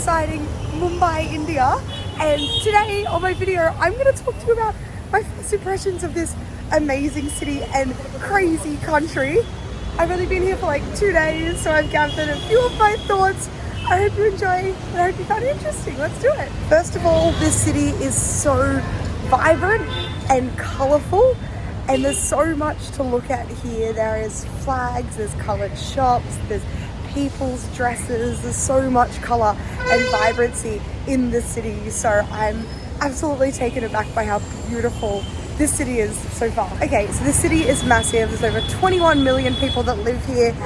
exciting Mumbai, India, and today on my video I'm going to talk to you about my first impressions of this amazing city and crazy country. I've only been here for like 2 days, so I've gathered a few of my thoughts. I hope you enjoy and I hope you find it interesting. Let's do it. First of all, this city is so vibrant and colourful, and there's so much to look at here. There is flags, there's coloured shops, there's people's dresses, there's so much colour and vibrancy in the city. So I'm absolutely taken aback by how beautiful this city is so far. Okay, so this city is massive. There's over 21 million people that live here,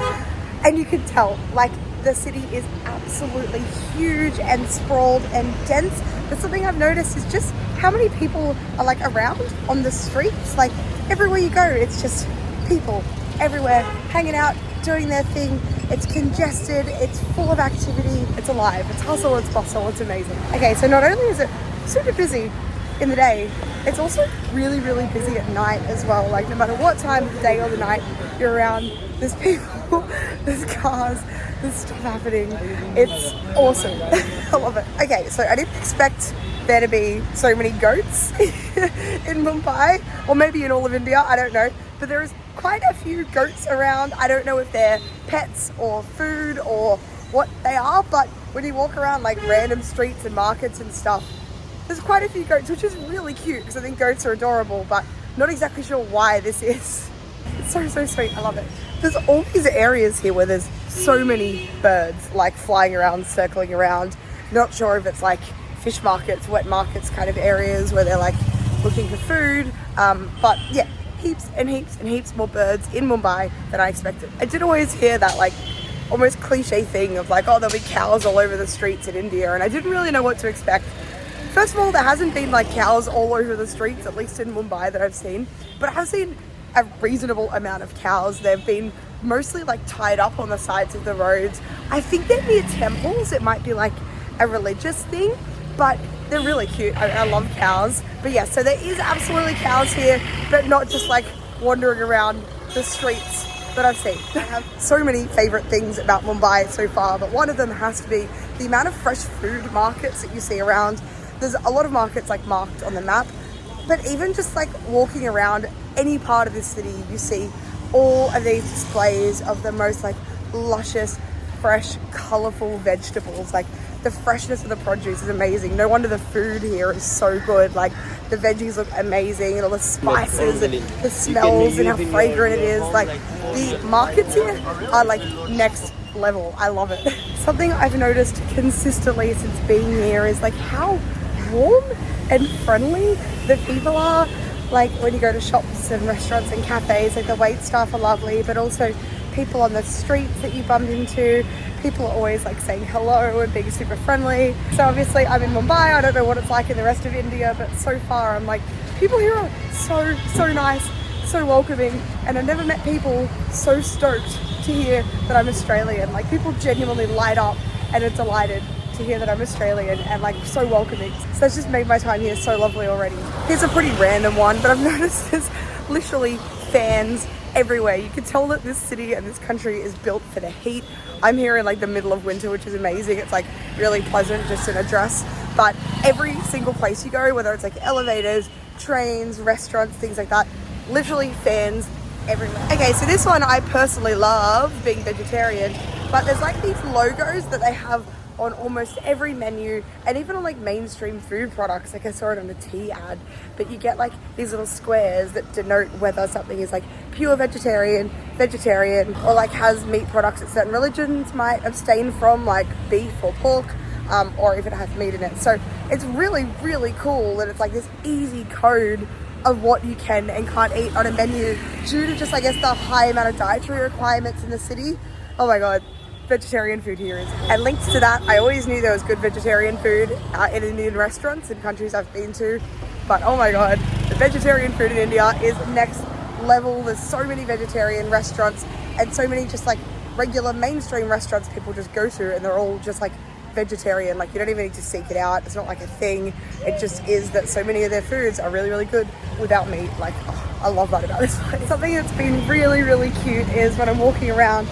and you can tell, like, the city is absolutely huge and sprawled and dense. But something I've noticed is just how many people are like around on the streets. Like everywhere you go, it's just people everywhere hanging out, doing their thing. It's congested, it's full of activity, it's alive, it's hustle, it's bustle, it's amazing. Okay, so not only is it super busy in the day, it's also really, really busy at night as well. Like no matter what time of the day or the night you're around, there's people, there's cars, there's stuff happening. It's awesome. I love it. Okay, so I didn't expect there to be so many goats in Mumbai, or maybe in all of India, I don't know. But there is quite a few goats around. I don't know if they're pets or food or what they are, but when you walk around like random streets and markets and stuff, there's quite a few goats, which is really cute because I think goats are adorable, but not exactly sure why this is. It's so, so sweet. I love it. There's all these areas here where there's so many birds like flying around, circling around. Not sure if it's like fish markets, wet markets kind of areas where they're like looking for food. But yeah, heaps and heaps and heaps more birds in Mumbai than I expected. I did always hear that like almost cliche thing of like, oh, there'll be cows all over the streets in India, and I didn't really know what to expect. First of all, there hasn't been like cows all over the streets, at least in Mumbai that I've seen, but I've seen a reasonable amount of cows. They've been mostly like tied up on the sides of the roads. I think they're near temples. It might be like a religious thing, but they're really cute. I love cows. But yeah, so there is absolutely cows here, but not just like wandering around the streets that I've seen. I have so many favorite things about Mumbai so far, but one of them has to be the amount of fresh food markets that you see around. There's a lot of markets like marked on the map, but even just like walking around any part of the city, you see all of these displays of the most like luscious, fresh, colorful vegetables. Like the freshness of the produce is amazing. No wonder the food here is so good. Like the veggies look amazing, and all the spices and the smells and how fragrant it is. Like the markets here are like next level. I love it. Something I've noticed consistently since being here is like how warm and friendly the people are. Like when you go to shops and restaurants and cafes, like the wait staff are lovely, but also people on the streets that you bump into, people are always like saying hello and being super friendly. So obviously I'm in Mumbai, I don't know what it's like in the rest of India, but so far I'm like, people here are so nice, so welcoming, and I've never met people so stoked to hear that I'm Australian. Like people genuinely light up and are delighted to hear that I'm Australian and like so welcoming. So that's just made my time here so lovely already. Here's a pretty random one, but I've noticed there's literally fans everywhere. You can tell that this city and this country is built for the heat. I'm here in like the middle of winter, which is amazing. It's like really pleasant just in a dress, but every single place you go, whether it's like elevators, trains, restaurants, things like that, literally fans everywhere. Okay, so this one I personally love, being vegetarian, but there's like these logos that they have on almost every menu, and even on like mainstream food products. Like I saw it on a tea ad, but you get like these little squares that denote whether something is like pure vegetarian, or like has meat products that certain religions might abstain from, like beef or pork, or if it has meat in it. So it's really, really cool that it's like this easy code of what you can and can't eat on a menu due to just, I guess, the high amount of dietary requirements in the city. Oh my god, vegetarian food here is. And linked to that, I always knew there was good vegetarian food in Indian restaurants in countries I've been to, but oh my god, the vegetarian food in India is next level. There's so many vegetarian restaurants and so many just like regular mainstream restaurants people just go to, and they're all just like vegetarian. Like you don't even need to seek it out. It's not like a thing. It just is that so many of their foods are really, really good without meat. Like, oh, I love that about this place. Something that's been really, really cute is when I'm walking around,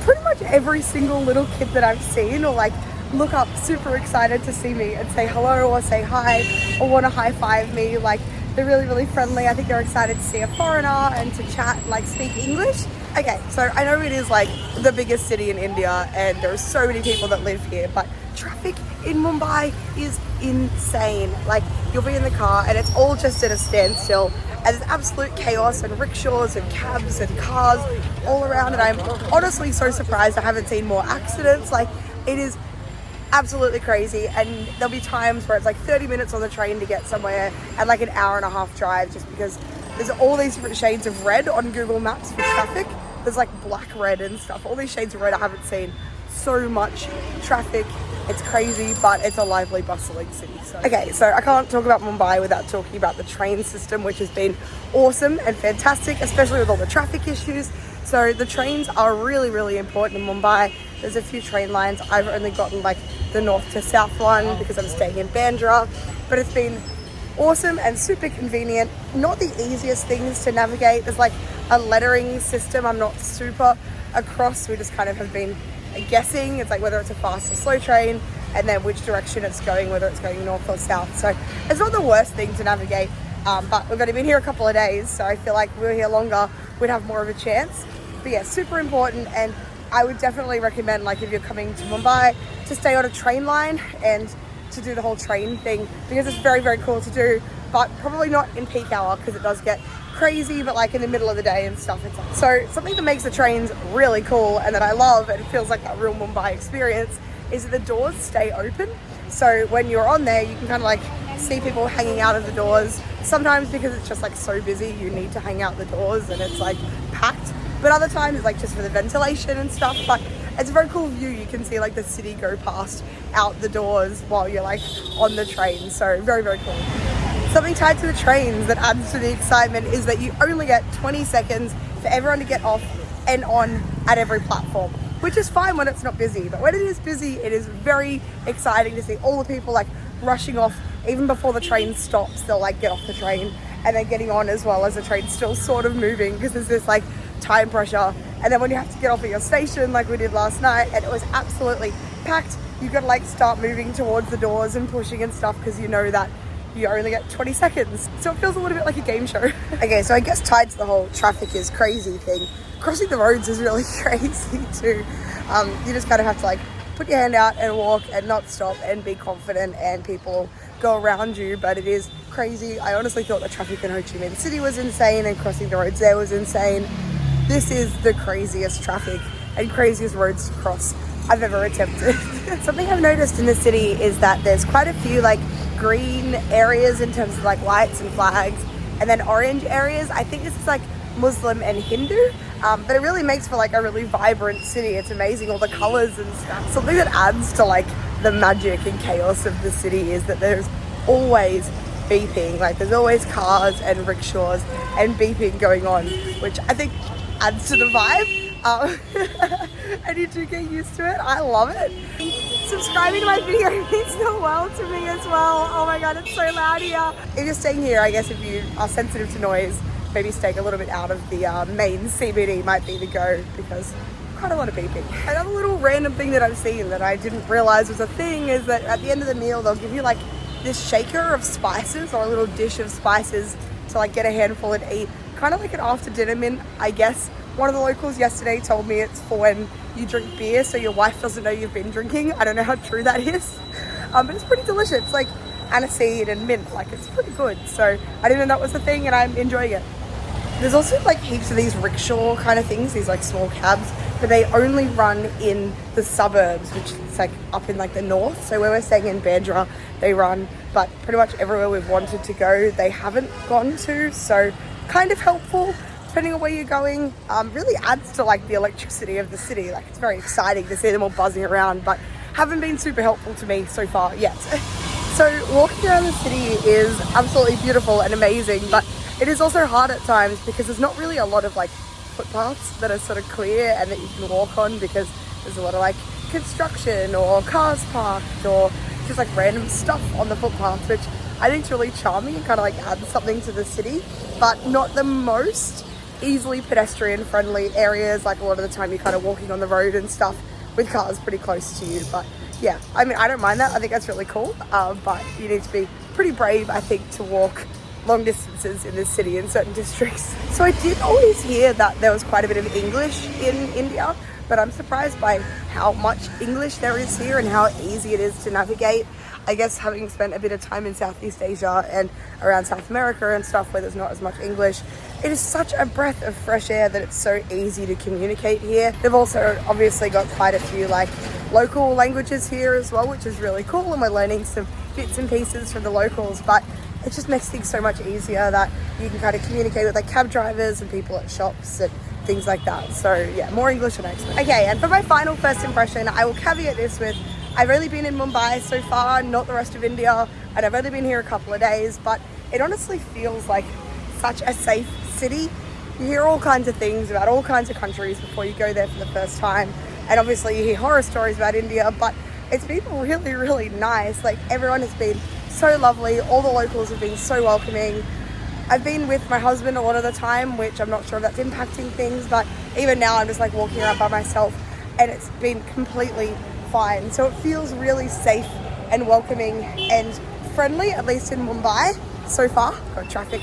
pretty much every single little kid that I've seen, or like look up super excited to see me and say hello or say hi or want to high five me. Like, they're really, really friendly. I think they're excited to see a foreigner and to chat and like speak English. Okay, so I know it is like the biggest city in India and there are so many people that live here, but traffic in Mumbai is insane. Like, you'll be in the car and it's all just at a standstill and there's absolute chaos and rickshaws and cabs and cars all around, and I'm honestly so surprised I haven't seen more accidents. Like, it is absolutely crazy, and there'll be times where it's like 30 minutes on the train to get somewhere and like an hour and a half drive, just because there's all these different shades of red on Google Maps for traffic. There's like black, red and stuff, all these shades of red I haven't seen. So much traffic, it's crazy, but it's a lively, bustling city. Okay, so I can't talk about Mumbai without talking about the train system, which has been awesome and fantastic, especially with all the traffic issues. So the trains are really, really important in Mumbai. There's a few train lines. I've only gotten like the north to south one because I'm staying in Bandra, but it's been awesome and super convenient. Not the easiest things to navigate. There's like a lettering system I'm not super across. We just kind of have been guessing. It's like whether it's a fast or slow train and then which direction it's going, whether it's going north or south. So it's not the worst thing to navigate, but we've only been here a couple of days, so I feel like if we were here longer, we'd have more of a chance. But yeah, super important, and I would definitely recommend, like, if you're coming to Mumbai, to stay on a train line and to do the whole train thing, because it's very, very cool to do, but probably not in peak hour because it does get crazy, but like in the middle of the day and stuff. It's like, so something that makes the trains really cool and that I love, and it feels like that real Mumbai experience, is that the doors stay open. So when you're on there, you can kind of like see people hanging out of the doors. Sometimes because it's just like so busy, you need to hang out the doors and it's like packed. But other times it's like just for the ventilation and stuff. But it's a very cool view. You can see like the city go past out the doors while you're like on the train. So very, very cool. Something tied to the trains that adds to the excitement is that you only get 20 seconds for everyone to get off and on at every platform, which is fine when it's not busy. But when it is busy, it is very exciting to see all the people like rushing off. Even before the train stops, they'll like get off the train and then getting on as well as the train's still sort of moving, because there's this like time pressure. And then when you have to get off at your station like we did last night and it was absolutely packed, you gotta like start moving towards the doors and pushing and stuff because you know that you only get 20 seconds. So it feels a little bit like a game show. Okay, so I guess tied to the whole traffic is crazy thing, crossing the roads is really crazy too. You just kind of have to like put your hand out and walk and not stop and be confident, and people go around you, but it is crazy. I honestly thought the traffic in Ho Chi Minh City was insane and crossing the roads there was insane. This is the craziest traffic and craziest roads to cross I've ever attempted. Something I've noticed in the city is that there's quite a few like green areas in terms of like lights and flags, and then orange areas. I think this is like Muslim and Hindu, but it really makes for like a really vibrant city. It's amazing, all the colors and stuff. Something that adds to like the magic and chaos of the city is that there's always beeping. Like there's always cars and rickshaws and beeping going on, which I think adds to the vibe. And you do get used to it. I love it. Subscribing to my video means the world to me as well. Oh my god, it's so loud here. If you're staying here, I guess if you are sensitive to noise, maybe staying a little bit out of the main CBD might be the go, because quite a lot of beeping. Another little random thing that I've seen that I didn't realize was a thing is that at the end of the meal they'll give you like this shaker of spices, or a little dish of spices to like get a handful and eat. Kind of like an after dinner mint, I guess. One of the locals yesterday told me it's for when you drink beer so your wife doesn't know you've been drinking. I don't know how true that is, but it's pretty delicious. It's like aniseed and mint, like it's pretty good. So I didn't know that was the thing and I'm enjoying it. There's also like heaps of these rickshaw kind of things, these like small cabs, but they only run in the suburbs, which is like up in like the north. So where we're staying in Bandra, they run, but pretty much everywhere we've wanted to go, they haven't gone to. So kind of helpful depending on where you're going. Really adds to like the electricity of the city. Like it's very exciting to see them all buzzing around, but haven't been super helpful to me so far yet. So walking around the city is absolutely beautiful and amazing, but it is also hard at times because there's not really a lot of like footpaths that are sort of clear and that you can walk on, because there's a lot of like construction or cars parked or just like random stuff on the footpaths, which I think is really charming and kind of like adds something to the city, but not the most easily pedestrian friendly areas. Like a lot of the time you're kind of walking on the road and stuff with cars pretty close to you, but yeah, I mean, I don't mind that. I think that's really cool. But you need to be pretty brave, I think, to walk long distances in this city in certain districts. So I did always hear that there was quite a bit of English in India, but I'm surprised by how much English there is here and how easy it is to navigate. I guess having spent a bit of time in Southeast Asia and around South America and stuff where there's not as much English, it is such a breath of fresh air that it's so easy to communicate here. They've also obviously got quite a few like local languages here as well, which is really cool, and we're learning some bits and pieces from the locals, but it just makes things so much easier that you can kind of communicate with like cab drivers and people at shops and things like that. So yeah, more English than I expected. Okay, and for my final first impression, I will caveat this with, I've only been in Mumbai so far, not the rest of India, and I've only been here a couple of days, but it honestly feels like such a safe city. You hear all kinds of things about all kinds of countries before you go there for the first time, and obviously you hear horror stories about India, but it's been really, really nice. Like, everyone has been so lovely, all the locals have been so welcoming. I've been with my husband a lot of the time, which I'm not sure if that's impacting things, but even now I'm just like walking around by myself and it's been completely fine. So it feels really safe and welcoming and friendly, at least in Mumbai so far. Got traffic.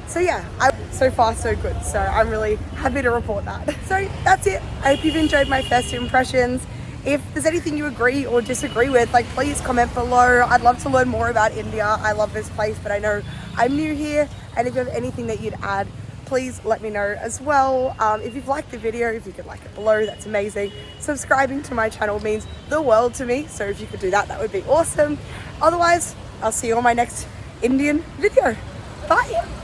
So yeah, so far so good. So I'm really happy to report that. So that's it. I hope you've enjoyed my first impressions. If there's anything you agree or disagree with, like, please comment below. I'd love to learn more about India. I love this place, but I know I'm new here. And if you have anything that you'd add, please let me know as well. If you've liked the video, if you could like it below, that's amazing. Subscribing to my channel means the world to me. So if you could do that, that would be awesome. Otherwise, I'll see you on my next Indian video. Bye.